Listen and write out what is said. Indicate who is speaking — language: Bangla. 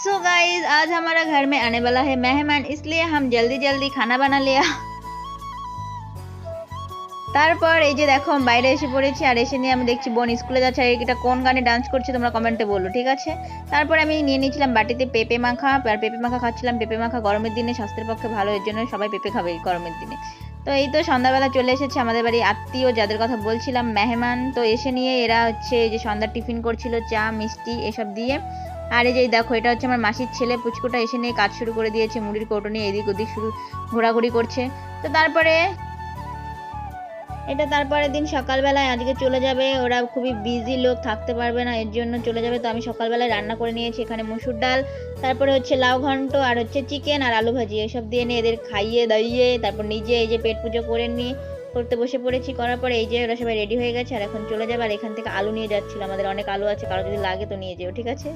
Speaker 1: सो गाइस आज हमारा घर में आने वाला है मेहमान, इसलिए हम जल्दी जल्दी खाना बना लिया। তারপর এই যে দেখো আমি বাইরে এসে পড়েছি, আর এসে নিয়ে আমি দেখছি বোন স্কুলে যাচ্ছে। আর এটা কোন গানে ডান্স করছে তোমরা কমেন্টে বলো, ঠিক আছে। তারপর আমি নিয়ে নিয়েছিলাম বাটিতে পেঁপে মাখা, আর পেঁপে মাখা খাচ্ছিলাম। পেঁপে মাখা গরমের দিনে স্বাস্থ্যের পক্ষে ভালো, এর জন্য সবাই পেঁপে খাবে এই গরমের দিনে। তো এই তো সন্ধ্যাবেলা চলে এসেছে আমাদের বাড়ি আত্মীয়, যাদের কথা বলছিলাম মেহমান। তো এসে নিয়ে এরা হচ্ছে যে সন্ধ্যার টিফিন করছিল, চা মিষ্টি এসব দিয়ে। আর এই যে দেখো এটা হচ্ছে আমার মাসির ছেলে পুচকুটা, এসে নিয়ে কাজ শুরু করে দিয়েছে, মুড়ির কৌটো নিয়ে এদিক ওদিক শুরু ঘোরাঘুরি করছে। তো তারপরের দিন সকালবেলায় আজকে চলে যাবে, ওরা খুবই বিজি লোক, থাকতে পারবে না, এর জন্য চলে যাবে। তো আমি সকালবেলায় রান্না করে নিয়েছি এখানে মসুর ডাল, তারপরে হচ্ছে লাউ ঘন্ট, আর হচ্ছে চিকেন আর আলু ভাজি, এসব দিয়ে নিয়ে এদের খাইয়ে দাইয়ে তারপর নিজে এই যে পেট পুজো করে নিয়ে করতে বসে পড়েছি। করার পরে এই যে ওরা সবাই রেডি হয়ে গেছে, আর এখন চলে যাবে। আর এখান থেকে আলু নিয়ে যাচ্ছিল, আমাদের অনেক আলু আছে, কারো যদি লাগে তো নিয়ে যেও, ঠিক আছে।